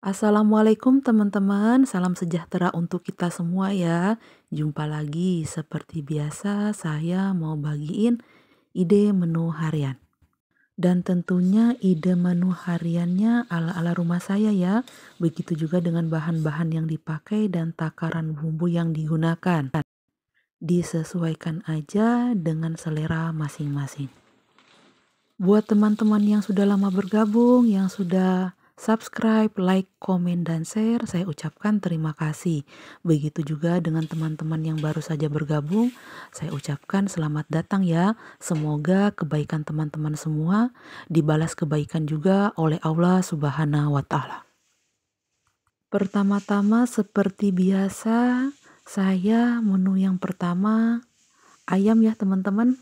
Assalamualaikum teman-teman, salam sejahtera untuk kita semua ya. Jumpa lagi, seperti biasa saya mau bagiin ide menu harian. Dan tentunya ide menu hariannya ala-ala rumah saya ya. Begitu juga dengan bahan-bahan yang dipakai dan takaran bumbu yang digunakan. Disesuaikan aja dengan selera masing-masing. Buat teman-teman yang sudah lama bergabung, yang sudah subscribe, like, komen, dan share, saya ucapkan terima kasih. Begitu juga dengan teman-teman yang baru saja bergabung, saya ucapkan selamat datang ya. Semoga kebaikan teman-teman semua dibalas kebaikan juga oleh Allah Subhanahu wa Ta'ala. Pertama-tama seperti biasa, saya menu yang pertama ayam ya teman-teman.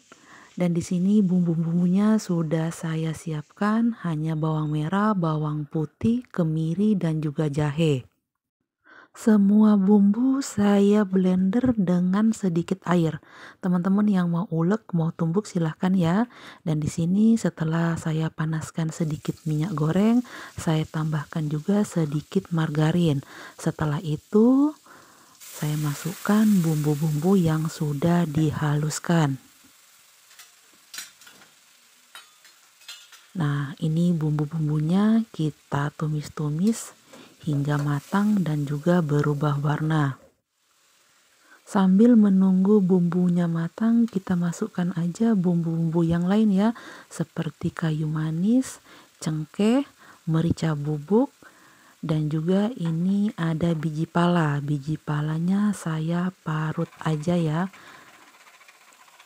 Dan di sini bumbu-bumbunya sudah saya siapkan, hanya bawang merah, bawang putih, kemiri, dan juga jahe. Semua bumbu saya blender dengan sedikit air. Teman-teman yang mau ulek, mau tumbuk silahkan ya. Dan di sini setelah saya panaskan sedikit minyak goreng, saya tambahkan juga sedikit margarin. Setelah itu saya masukkan bumbu-bumbu yang sudah dihaluskan. Nah, ini bumbu-bumbunya kita tumis-tumis hingga matang dan juga berubah warna. Sambil menunggu bumbunya matang, kita masukkan aja bumbu-bumbu yang lain ya, seperti kayu manis, cengkeh, merica bubuk, dan juga ini ada biji pala. Biji palanya saya parut aja ya.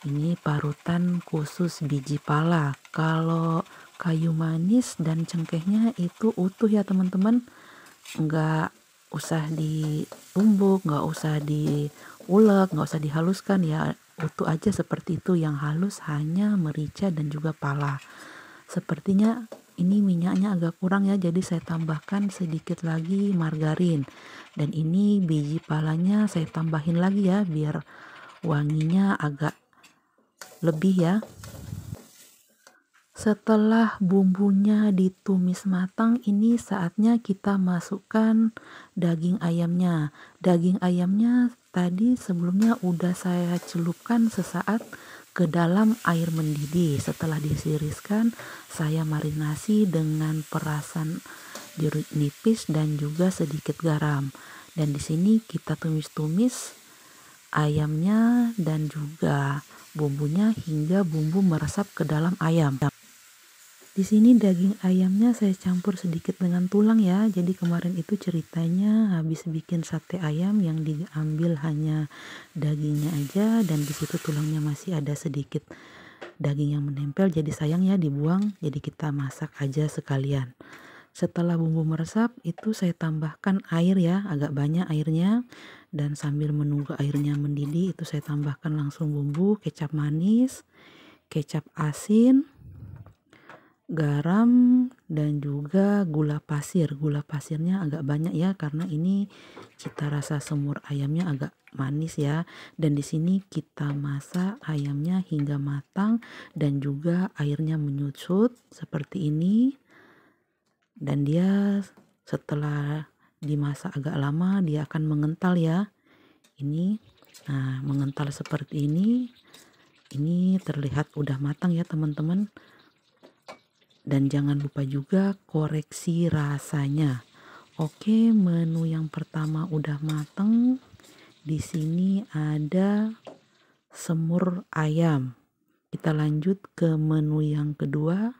Ini parutan khusus biji pala. Kalau kayu manis dan cengkehnya itu utuh ya teman-teman. Nggak usah ditumbuk, nggak usah diulek, nggak usah dihaluskan ya. Utuh aja seperti itu. Yang halus hanya merica dan juga pala. Sepertinya ini minyaknya agak kurang ya. Jadi saya tambahkan sedikit lagi margarin. Dan ini biji palanya saya tambahin lagi ya. Biar wanginya agak lebih ya. Setelah bumbunya ditumis matang, ini saatnya kita masukkan daging ayamnya. Daging ayamnya tadi sebelumnya udah saya celupkan sesaat ke dalam air mendidih. Setelah ditiriskan, saya marinasi dengan perasan jeruk nipis dan juga sedikit garam. Dan di sini kita tumis-tumis ayamnya dan juga bumbunya hingga bumbu meresap ke dalam ayam. Di sini daging ayamnya saya campur sedikit dengan tulang ya. Jadi kemarin itu ceritanya habis bikin sate ayam yang diambil hanya dagingnya aja dan di situ tulangnya masih ada sedikit daging yang menempel. Jadi sayang ya dibuang. Jadi kita masak aja sekalian. Setelah bumbu meresap itu saya tambahkan air ya, agak banyak airnya. Dan sambil menunggu airnya mendidih itu saya tambahkan langsung bumbu, kecap manis, kecap asin, garam, dan juga gula pasir. Gula pasirnya agak banyak ya karena ini cita rasa semur ayamnya agak manis ya. Dan di sini kita masak ayamnya hingga matang dan juga airnya menyusut seperti ini. Dan dia setelah dimasak agak lama dia akan mengental ya. Ini mengental seperti ini. Ini terlihat udah matang ya teman-teman. Dan jangan lupa juga koreksi rasanya. Oke, menu yang pertama udah matang. Di sini ada semur ayam. Kita lanjut ke menu yang kedua.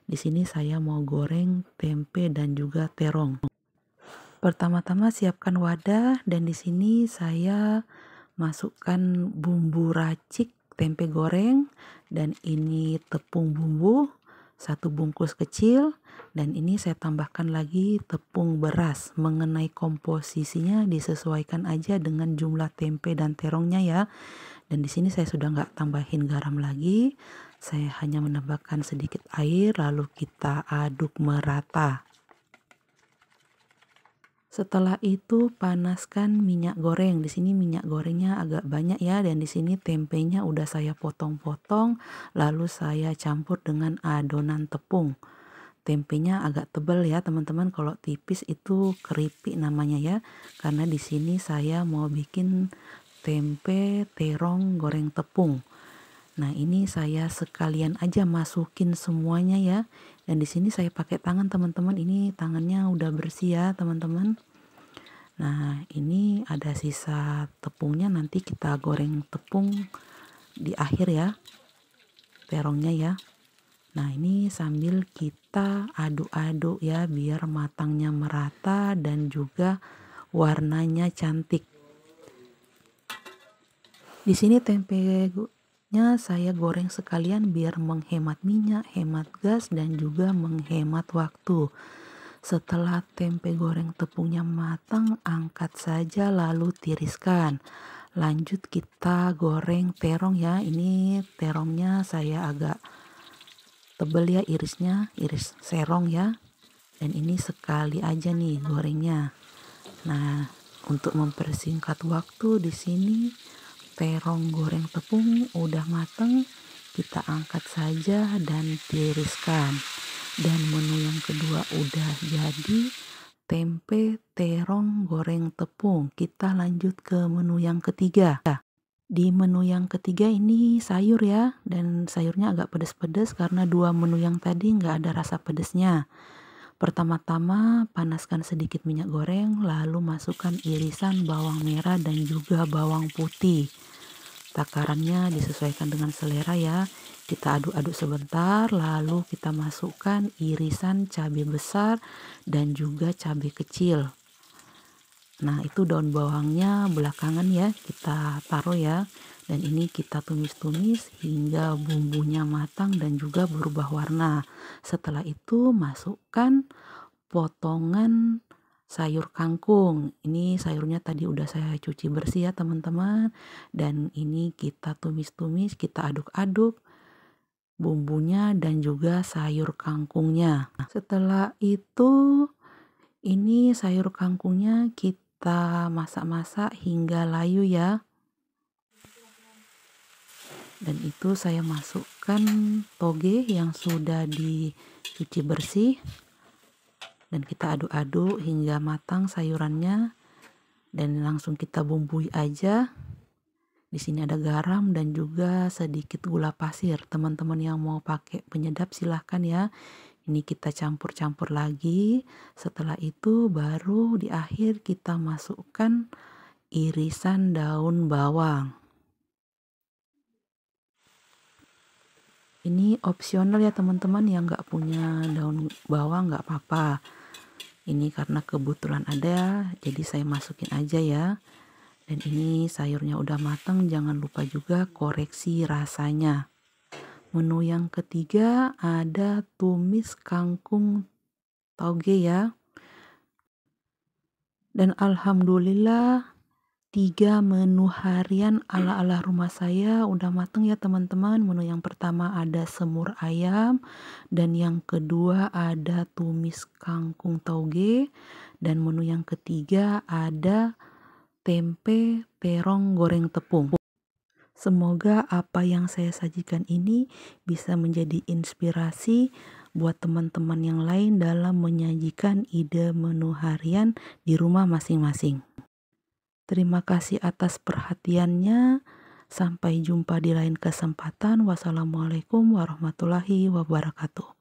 Di sini saya mau goreng tempe dan juga terong. Pertama-tama siapkan wadah dan di sini saya masukkan bumbu racik tempe goreng dan ini tepung bumbu 1 bungkus kecil dan ini saya tambahkan lagi tepung beras. Mengenai komposisinya disesuaikan aja dengan jumlah tempe dan terongnya ya. Dan di sini saya sudah nggak tambahin garam lagi. Saya hanya menambahkan sedikit air lalu kita aduk merata. Setelah itu panaskan minyak goreng. Di sini minyak gorengnya agak banyak ya dan di sini tempenya udah saya potong-potong lalu saya campur dengan adonan tepung. tempenya agak tebal ya teman-teman, kalau tipis itu keripik namanya ya. Karena di sini saya mau bikin tempe terong goreng tepung. Nah, ini saya sekalian aja masukin semuanya ya. Dan di sini saya pakai tangan teman-teman. Ini tangannya udah bersih ya teman-teman. Nah, ini ada sisa tepungnya, nanti kita goreng tepung di akhir ya, terongnya ya. Nah, ini sambil kita aduk-aduk ya biar matangnya merata dan juga warnanya cantik. Di sini tempenya saya goreng sekalian biar menghemat minyak, hemat gas dan juga menghemat waktu. Setelah tempe goreng tepungnya matang, angkat saja lalu tiriskan. Lanjut kita goreng terong ya. Ini terongnya saya agak tebel ya irisnya, iris serong ya. Dan ini sekali aja nih gorengnya. Nah, untuk mempersingkat waktu di sini terong goreng tepung udah matang, kita angkat saja dan tiriskan. Dan menu yang kedua udah jadi, tempe terong goreng tepung. Kita lanjut ke menu yang ketiga. Di menu yang ketiga ini sayur ya, dan sayurnya agak pedas-pedas karena dua menu yang tadi nggak ada rasa pedasnya. Pertama-tama panaskan sedikit minyak goreng, lalu masukkan irisan bawang merah dan juga bawang putih. Takarannya disesuaikan dengan selera ya. Kita aduk-aduk sebentar, lalu kita masukkan irisan cabai besar dan juga cabai kecil. Nah, itu daun bawangnya belakangan ya kita taruh ya. Dan ini kita tumis-tumis hingga bumbunya matang dan juga berubah warna. Setelah itu masukkan potongan sayur kangkung. Ini sayurnya tadi udah saya cuci bersih ya teman-teman. Dan ini kita tumis-tumis, kita aduk-aduk bumbunya dan juga sayur kangkungnya. Setelah itu ini sayur kangkungnya kita masak-masak hingga layu ya. Dan itu saya masukkan toge yang sudah dicuci bersih. Dan kita aduk-aduk hingga matang sayurannya. Dan langsung kita bumbui aja. Di sini ada garam dan juga sedikit gula pasir. Teman-teman yang mau pakai penyedap silahkan ya. Ini kita campur-campur lagi. Setelah itu baru di akhir kita masukkan irisan daun bawang. Ini opsional ya teman-teman, yang nggak punya daun bawang nggak apa-apa. Ini karena kebetulan ada, jadi saya masukin aja ya. Dan ini sayurnya udah matang, jangan lupa juga koreksi rasanya. Menu yang ketiga ada tumis kangkung tauge ya. Dan alhamdulillah 3 menu harian ala-ala rumah saya udah mateng ya teman-teman. Menu yang pertama ada semur ayam, dan yang kedua ada tumis kangkung tauge, dan menu yang ketiga ada tempe terong goreng tepung. Semoga apa yang saya sajikan ini bisa menjadi inspirasi buat teman-teman yang lain dalam menyajikan ide menu harian di rumah masing-masing. Terima kasih atas perhatiannya. Sampai jumpa di lain kesempatan. Wassalamualaikum warahmatullahi wabarakatuh.